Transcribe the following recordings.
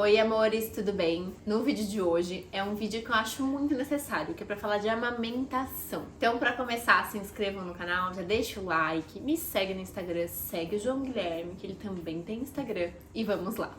Oi amores, tudo bem? No vídeo de hoje é um vídeo que eu acho muito necessário, que é pra falar de amamentação. Então pra começar, se inscrevam no canal, já deixa o like, me segue no Instagram, segue o João Guilherme, que ele também tem Instagram, e vamos lá!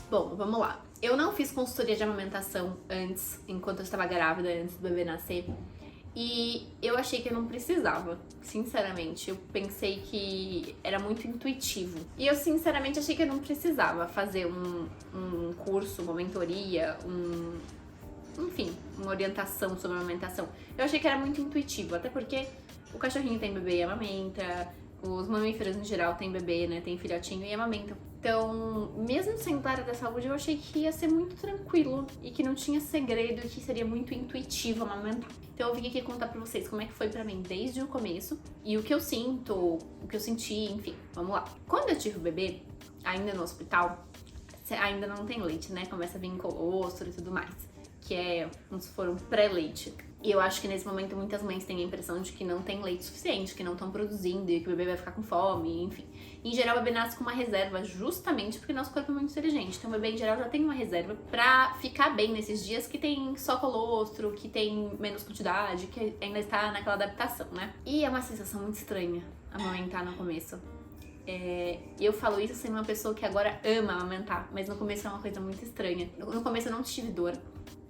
Bom, vamos lá. Eu não fiz consultoria de amamentação antes, enquanto eu estava grávida, antes do bebê nascer. E eu achei que eu não precisava, sinceramente. Eu pensei que era muito intuitivo. E eu, sinceramente, achei que eu não precisava fazer um curso, uma mentoria, enfim, uma orientação sobre amamentação. Eu achei que era muito intuitivo, até porque o cachorrinho tem bebê e amamenta, os mamíferos, em geral, têm bebê, né, tem filhotinho e amamentam. Então, mesmo sendo da área da saúde, eu achei que ia ser muito tranquilo e que não tinha segredo e que seria muito intuitivo amamentar. Então eu vim aqui contar pra vocês como é que foi pra mim desde o começo e o que eu sinto, o que eu senti, enfim, vamos lá. Quando eu tive o bebê, ainda no hospital, ainda não tem leite, né, começa a vir colostro e tudo mais, que é como se for um pré-leite. E eu acho que nesse momento muitas mães têm a impressão de que não tem leite suficiente, que não estão produzindo e que o bebê vai ficar com fome, enfim. Em geral, o bebê nasce com uma reserva justamente porque nosso corpo é muito inteligente. Então o bebê, em geral, já tem uma reserva pra ficar bem nesses dias que tem só colostro, que tem menos quantidade, que ainda está naquela adaptação, né? E é uma sensação muito estranha amamentar no começo. Eu falo isso sendo uma pessoa que agora ama amamentar, mas no começo é uma coisa muito estranha. No começo eu não tive dor.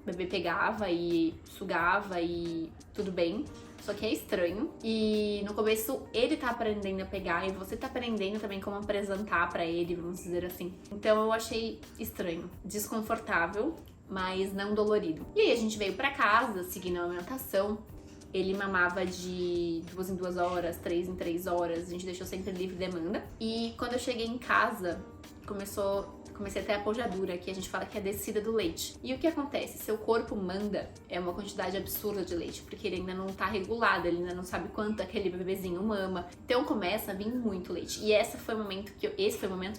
O bebê pegava e sugava e tudo bem, só que é estranho. E no começo ele tá aprendendo a pegar e você tá aprendendo também como apresentar pra ele, vamos dizer assim. Então eu achei estranho, desconfortável, mas não dolorido. E aí a gente veio pra casa, seguindo a amamentação. Ele mamava de 2 em 2 horas, 3 em 3 horas, a gente deixou sempre livre demanda. E quando eu cheguei em casa, comecei a ter a pojadura, que a gente fala que é a descida do leite. E o que acontece? Seu corpo manda uma quantidade absurda de leite, porque ele ainda não tá regulado, ele ainda não sabe quanto aquele bebezinho mama. Então começa a vir muito leite. E esse foi o momento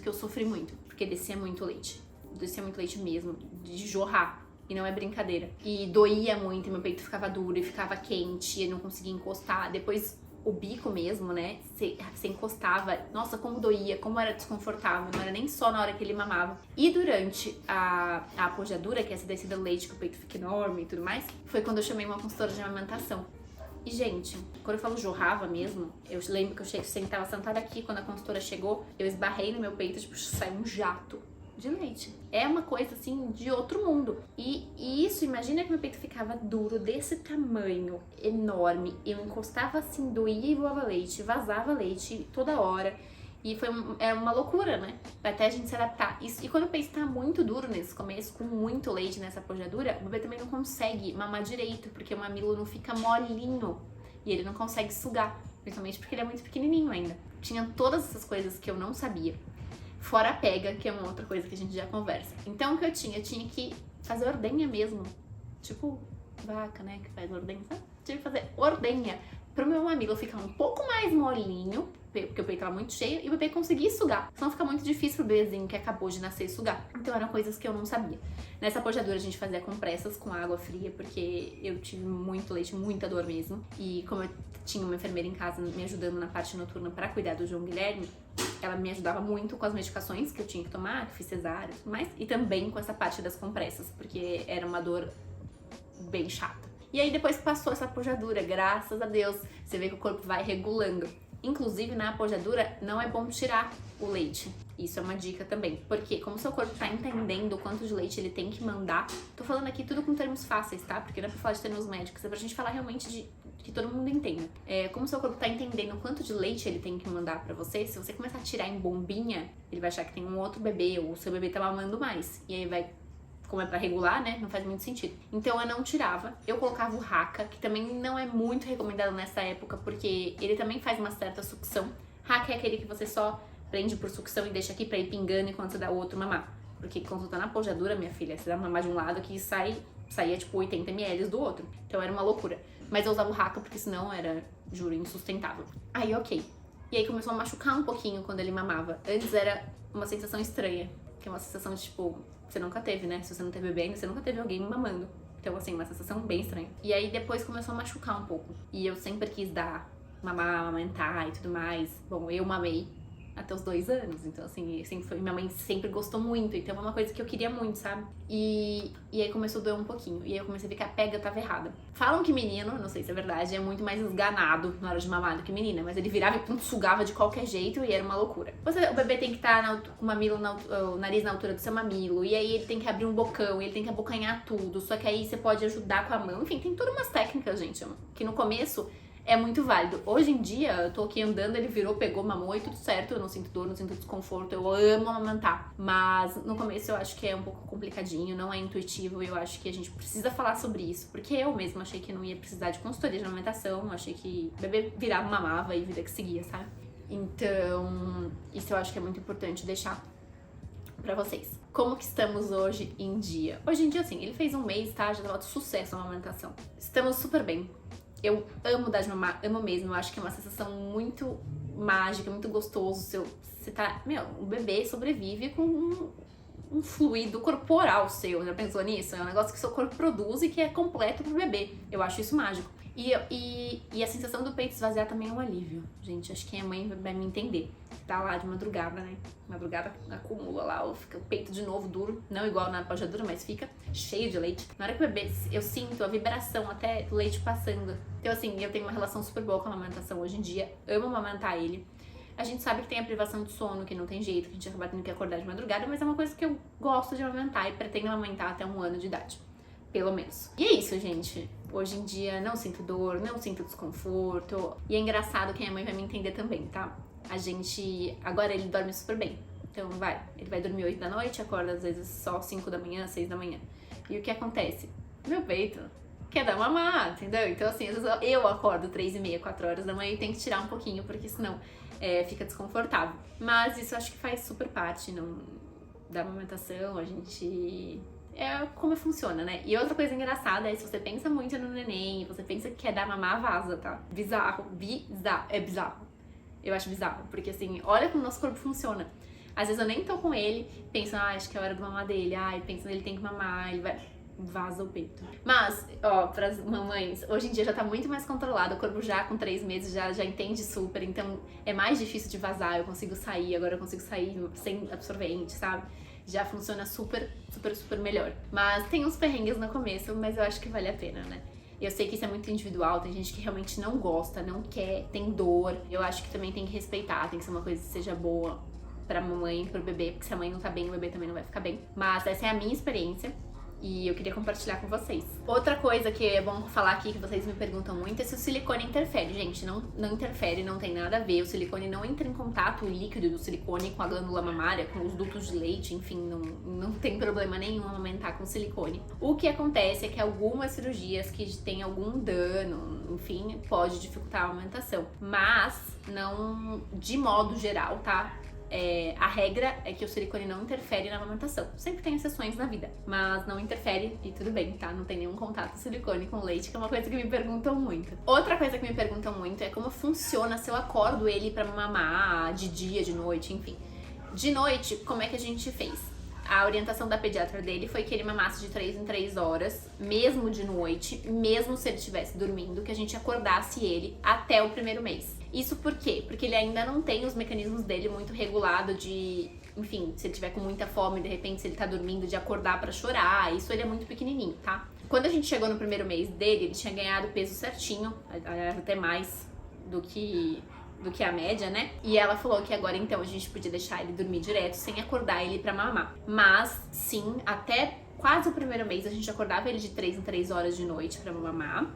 que eu sofri muito, porque descia muito leite. Descia muito leite mesmo, de jorrar. E não é brincadeira. E doía muito, e meu peito ficava duro, e ficava quente, e eu não conseguia encostar. Depois o bico mesmo, né, você encostava, nossa, como doía, como era desconfortável, não era nem só na hora que ele mamava. E durante a pojadura, que é essa descida do leite, que o peito fica enorme e tudo mais, foi quando eu chamei uma consultora de amamentação. E, gente, quando eu falo jorrava mesmo, eu lembro que eu tava sentada aqui, quando a consultora chegou, eu esbarrei no meu peito, tipo, saiu um jato de leite. É uma coisa assim de outro mundo. E isso, imagina que meu peito ficava duro, desse tamanho, enorme. Eu encostava assim, doía e voava leite, vazava leite toda hora. E era uma loucura, né? Até a gente se adaptar. E quando o peito tá muito duro nesse começo, com muito leite nessa pojadura, o bebê também não consegue mamar direito, porque o mamilo não fica molinho. E ele não consegue sugar, principalmente porque ele é muito pequenininho ainda. Tinha todas essas coisas que eu não sabia. Fora a pega, que é uma outra coisa que a gente já conversa. Então o que eu tinha? Eu tinha que fazer ordenha mesmo. Tipo vaca, né, que faz ordenha, sabe? Tive que fazer ordenha pro meu mamilo ficar um pouco mais molinho, porque o peito tava muito cheio, e o bebê conseguir sugar. Senão fica muito difícil pro bebezinho que acabou de nascer sugar. Então eram coisas que eu não sabia. Nessa pojadura a gente fazia compressas com água fria, porque eu tive muito leite, muita dor mesmo. E como eu tinha uma enfermeira em casa me ajudando na parte noturna para cuidar do João Guilherme, ela me ajudava muito com as medicações que eu tinha que tomar, que fiz cesárea e tudo mais, e também com essa parte das compressas, porque era uma dor bem chata. E aí depois que passou essa pojadura, graças a Deus, você vê que o corpo vai regulando. Inclusive na pojadura não é bom tirar o leite. Isso é uma dica também, porque como seu corpo tá entendendo o quanto de leite ele tem que mandar, tô falando aqui tudo com termos fáceis, tá? Porque não é pra falar de termos médicos, é pra gente falar realmente de que todo mundo entenda. Como seu corpo tá entendendo o quanto de leite ele tem que mandar pra você, se você começar a tirar em bombinha, ele vai achar que tem um outro bebê, ou o seu bebê tá mamando mais. E aí vai, como é pra regular, né, não faz muito sentido. Então eu não tirava, eu colocava o Haaca, que também não é muito recomendado nessa época, porque ele também faz uma certa sucção. Haaca é aquele que você só prende por sucção e deixa aqui pra ir pingando enquanto você dá o outro mamar. Porque quando você tá na pojadura, minha filha, você dá mamar de um lado que saía tipo 80 ml do outro. Então era uma loucura. Mas eu usava o Haaca porque senão era, juro, insustentável. Aí ok. E aí começou a machucar um pouquinho quando ele mamava. Antes era uma sensação estranha. Que é uma sensação de, tipo, você nunca teve, né? Se você não teve bebê ainda, você nunca teve alguém me mamando. Então, assim, uma sensação bem estranha. E aí, depois começou a machucar um pouco. E eu sempre quis dar, mamar, amamentar e tudo mais. Bom, eu mamei até os 2 anos, então assim, minha mãe sempre gostou muito, então é uma coisa que eu queria muito, sabe? E aí começou a doer um pouquinho, e aí eu comecei a ver que a pega tava errada. Falam que menino, não sei se é verdade, é muito mais esganado na hora de mamar do que menina, mas ele virava e sugava de qualquer jeito e era uma loucura. O bebê tem que estar com o mamilo, o nariz na altura do seu mamilo, e aí ele tem que abrir um bocão, ele tem que abocanhar tudo, só que aí você pode ajudar com a mão, enfim, tem todas umas técnicas, gente, que no começo é muito válido. Hoje em dia, eu tô aqui andando, ele virou, pegou, mamou e tudo certo. Eu não sinto dor, não sinto desconforto. Eu amo amamentar. Mas no começo eu acho que é um pouco complicadinho, não é intuitivo. Eu acho que a gente precisa falar sobre isso. Porque eu mesma achei que não ia precisar de consultoria de amamentação. Achei que o bebê virava, mamava e vida que seguia, sabe? Então, isso eu acho que é muito importante deixar pra vocês. Como que estamos hoje em dia? Hoje em dia, assim, ele fez 1 mês, tá? Já tava de sucesso a amamentação. Estamos super bem. Eu amo dar de mamar, amo mesmo. Eu acho que é uma sensação muito mágica, muito gostoso. Você tá... o bebê sobrevive com um fluido corporal seu. Já pensou nisso? É um negócio que seu corpo produz e que é completo pro bebê. Eu acho isso mágico. E a sensação do peito esvaziar também é um alívio. Gente, acho que a mãe vai me entender. Tá lá de madrugada, né? Madrugada acumula lá, fica o peito de novo duro. Não igual na pajadura, mas fica cheio de leite. Na hora que o bebê, eu sinto a vibração até do leite passando. Então assim, eu tenho uma relação super boa com a amamentação hoje em dia. Amo amamentar ele. A gente sabe que tem a privação de sono, que não tem jeito, que a gente acaba tendo que acordar de madrugada. Mas é uma coisa que eu gosto de amamentar e pretendo amamentar até 1 ano de idade. Pelo menos. E é isso, gente. Hoje em dia não sinto dor, não sinto desconforto. E é engraçado que a mãe vai me entender também, tá? Agora ele dorme super bem. Então ele vai dormir 8 da noite, acorda às vezes só 5 da manhã, 6 da manhã. E o que acontece? Meu peito quer dar mamar, entendeu? Então assim, às vezes eu acordo 3h30, 4 horas da manhã e tenho que tirar um pouquinho, porque senão fica desconfortável. Mas isso eu acho que faz super parte da amamentação, a gente... É como funciona, né? E outra coisa engraçada é se você pensa muito no neném, você pensa que quer dar mamar, vaza, tá? Bizarro. É bizarro. Eu acho bizarro, porque assim, olha como o nosso corpo funciona. Às vezes eu nem tô com ele, penso, acho que é a hora do mamar dele, penso ele tem que mamar, ele vai... Vaza o peito. Mas, pras mamães, hoje em dia já tá muito mais controlado, o corpo já com 3 meses já entende super, então é mais difícil de vazar, eu consigo sair, agora eu consigo sair sem absorvente, sabe? Já funciona super, super, super melhor. Mas tem uns perrengues no começo, mas eu acho que vale a pena, né? Eu sei que isso é muito individual, tem gente que realmente não gosta, não quer, tem dor. Eu acho que também tem que respeitar, tem que ser uma coisa que seja boa pra mamãe e pro bebê, porque se a mãe não tá bem, o bebê também não vai ficar bem. Mas essa é a minha experiência e eu queria compartilhar com vocês. Outra coisa que é bom falar aqui, que vocês me perguntam muito, é se o silicone interfere. Gente, não interfere, não tem nada a ver. O silicone não entra em contato, o líquido do silicone, com a glândula mamária, com os dutos de leite, enfim, não tem problema nenhum amamentar com silicone. O que acontece é que algumas cirurgias que têm algum dano, enfim, pode dificultar a amamentação. Mas, não de modo geral, tá? A regra é que o silicone não interfere na amamentação. Sempre tem exceções na vida, mas não interfere e tudo bem, tá? Não tem nenhum contato silicone com leite, que é uma coisa que me perguntam muito. Outra coisa que me perguntam muito é como funciona se eu acordo ele pra mamar de dia, de noite, enfim. De noite, como é que a gente fez? A orientação da pediatra dele foi que ele mamasse de 3 em 3 horas, mesmo de noite, mesmo se ele estivesse dormindo, que a gente acordasse ele até o 1º mês. Isso por quê? Porque ele ainda não tem os mecanismos dele muito regulado de, enfim, se ele tiver com muita fome, de repente, se ele tá dormindo, de acordar pra chorar. Isso ele é muito pequenininho, tá? Quando a gente chegou no 1º mês dele, ele tinha ganhado peso certinho, até mais do que a média, né? E ela falou que agora então a gente podia deixar ele dormir direto sem acordar ele pra mamar. Mas sim, até quase o 1º mês a gente acordava ele de 3 em 3 horas de noite pra mamar.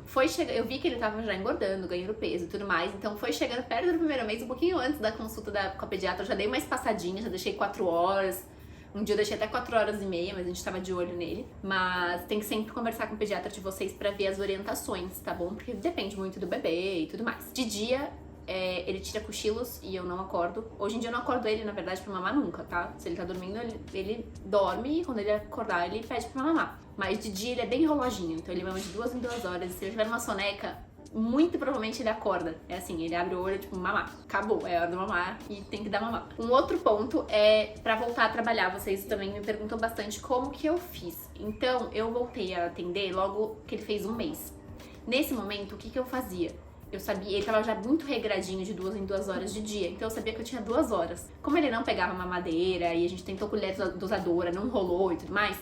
Eu vi que ele tava já engordando, ganhando peso e tudo mais, então foi chegando perto do 1º mês, um pouquinho antes da consulta com a pediatra, eu já dei mais passadinha, já deixei 4 horas. Um dia eu deixei até 4h30, mas a gente tava de olho nele. Mas tem que sempre conversar com o pediatra de vocês pra ver as orientações, tá bom? Porque depende muito do bebê e tudo mais. De dia, ele tira cochilos e eu não acordo. Hoje em dia eu não acordo ele, na verdade, pra mamar nunca, tá? Se ele tá dormindo, ele dorme e quando ele acordar, ele pede pra mamar. Mas de dia ele é bem enroladinho, então ele mama de 2 em 2 horas. Se ele tiver numa soneca, muito provavelmente ele acorda. É assim, ele abre o olho, tipo, mamar. Acabou, é hora de mamar e tem que dar mamar. Um outro ponto é pra voltar a trabalhar. Vocês também me perguntam bastante como que eu fiz. Então, eu voltei a atender logo que ele fez 1 mês. Nesse momento, o que eu fazia? Eu sabia, ele tava já muito regradinho de 2 em 2 horas de dia, então eu sabia que eu tinha 2 horas. Como ele não pegava mamadeira e a gente tentou colher dosadora, não rolou e tudo mais,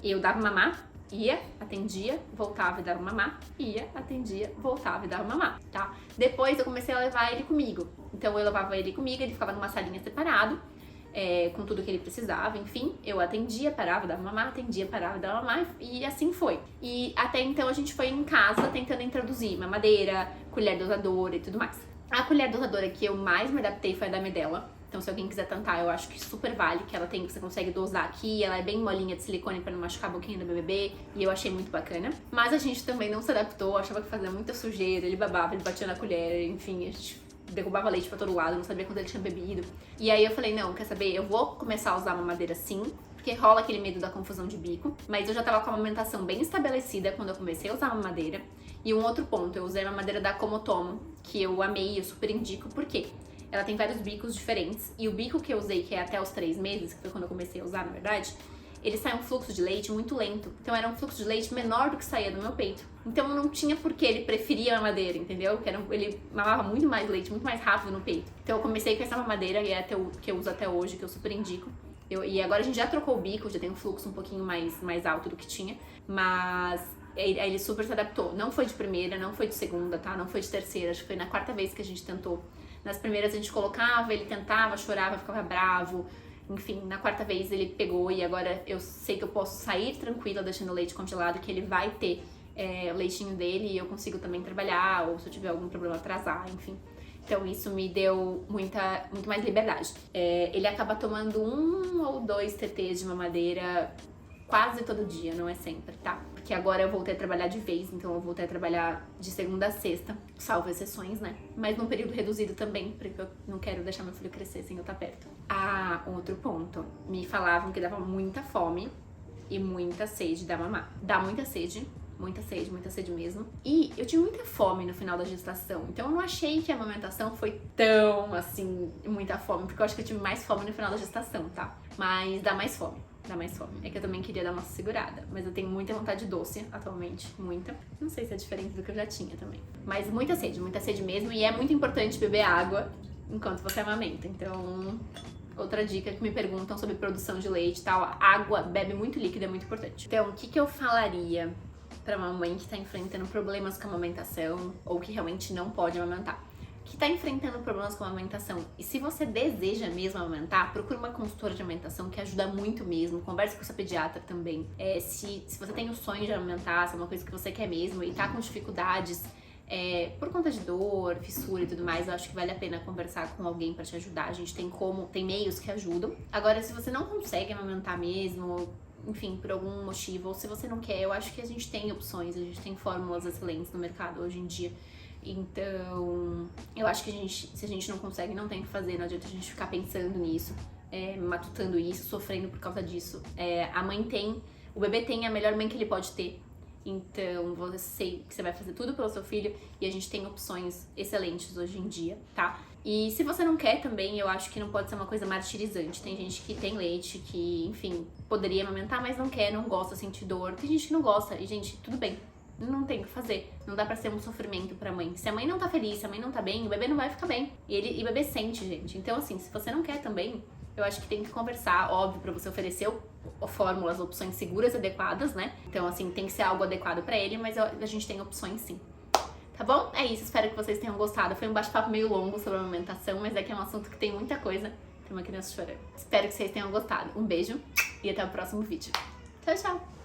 eu dava mamar, ia, atendia, voltava e dava mamar, ia, atendia, voltava e dava mamar, tá? Depois eu comecei a levar ele comigo. Então eu levava ele comigo, ele ficava numa salinha separado, com tudo que ele precisava, enfim. Eu atendia, parava, dava mamar, atendia, parava, dava mamar, e assim foi. E até então a gente foi em casa tentando introduzir mamadeira, colher dosadora e tudo mais. A colher dosadora que eu mais me adaptei foi a da Medela. Então, se alguém quiser tentar, eu acho que super vale, que ela tem, você consegue dosar aqui, ela é bem molinha de silicone pra não machucar a boquinha do bebê, e eu achei muito bacana. Mas a gente também não se adaptou, achava que fazia muita sujeira, ele babava, ele batia na colher, enfim, a gente derrubava leite pra todo lado, não sabia quando ele tinha bebido. E aí eu falei, não, quer saber, eu vou começar a usar uma mamadeira sim, porque rola aquele medo da confusão de bico, mas eu já tava com a amamentação bem estabelecida quando eu comecei a usar a mamadeira. E um outro ponto, eu usei a mamadeira da Comotomo, que eu amei, eu super indico, por quê? Ela tem vários bicos diferentes, e o bico que eu usei, que é até os 3 meses, que foi quando eu comecei a usar, na verdade, ele sai um fluxo de leite muito lento. Então era um fluxo de leite menor do que saía do meu peito. Então não tinha por que ele preferia a mamadeira, entendeu? Ele mamava muito mais leite, muito mais rápido no peito. Então eu comecei com essa mamadeira, e é que eu uso até hoje, que eu super indico. E agora a gente já trocou o bico, já tem um fluxo um pouquinho mais alto do que tinha, mas ele super se adaptou. Não foi de primeira, não foi de segunda, tá? Não foi de terceira, acho que foi na 4ª vez que a gente tentou. Nas primeiras a gente colocava, ele tentava, chorava, ficava bravo. Enfim, na 4ª vez ele pegou, e agora eu sei que eu posso sair tranquila deixando o leite congelado, que ele vai ter o leitinho dele e eu consigo também trabalhar, ou se eu tiver algum problema atrasar, enfim. Então isso me deu muito mais liberdade. Ele acaba tomando 1 ou 2 TTs de mamadeira quase todo dia, não é sempre, tá? Porque agora eu voltei a trabalhar de vez, então eu voltei a trabalhar de segunda a sexta, salvo exceções, né? Mas num período reduzido também, porque eu não quero deixar meu filho crescer sem eu estar perto. Ah, outro ponto. Me falavam que dava muita fome e muita sede da mamar. Dá muita sede mesmo. E eu tive muita fome no final da gestação, então eu não achei que a amamentação foi tão, assim, muita fome, porque eu acho que eu tive mais fome no final da gestação, tá? Mas dá mais fome. É que eu também queria dar uma segurada, mas eu tenho muita vontade de doce atualmente, muita. Não sei se é diferente do que eu já tinha também. Mas muita sede mesmo, e é muito importante beber água enquanto você amamenta. Então, outra dica que me perguntam sobre produção de leite e tal, água, bebe muito líquido, é muito importante. Então, o que eu falaria pra mamãe que tá enfrentando problemas com a amamentação ou que realmente não pode amamentar? Que tá enfrentando problemas com a amamentação, e se você deseja mesmo amamentar, procure uma consultora de amamentação, que ajuda muito mesmo. Converse com seu pediatra também. Se você tem o sonho de amamentar, se é uma coisa que você quer mesmo e tá com dificuldades por conta de dor, fissura e tudo mais, eu acho que vale a pena conversar com alguém pra te ajudar. A gente tem meios que ajudam. Agora, se você não consegue amamentar mesmo, enfim, por algum motivo, ou se você não quer, eu acho que a gente tem opções, a gente tem fórmulas excelentes no mercado hoje em dia. Então, eu acho que se a gente não consegue, não tem o que fazer, não adianta a gente ficar pensando nisso, matutando isso, sofrendo por causa disso. O bebê tem a melhor mãe que ele pode ter, então você sei que você vai fazer tudo pelo seu filho, e a gente tem opções excelentes hoje em dia, tá? E se você não quer também, eu acho que não pode ser uma coisa martirizante. Tem gente que tem leite, que, enfim, poderia amamentar, mas não quer, não gosta, sente dor. Tem gente que não gosta, e gente, tudo bem. Não tem o que fazer, não dá pra ser um sofrimento pra mãe. Se a mãe não tá feliz, se a mãe não tá bem, o bebê não vai ficar bem. E o bebê sente, gente. Então, assim, se você não quer também, eu acho que tem que conversar, óbvio, pra você oferecer fórmulas, opções seguras e adequadas, né? Então, assim, tem que ser algo adequado pra ele, mas a gente tem opções sim. Tá bom? É isso, espero que vocês tenham gostado. Foi um bate-papo meio longo sobre a amamentação, mas é que é um assunto que tem muita coisa. Tem uma criança chorando. Espero que vocês tenham gostado. Um beijo e até o próximo vídeo. Tchau, tchau!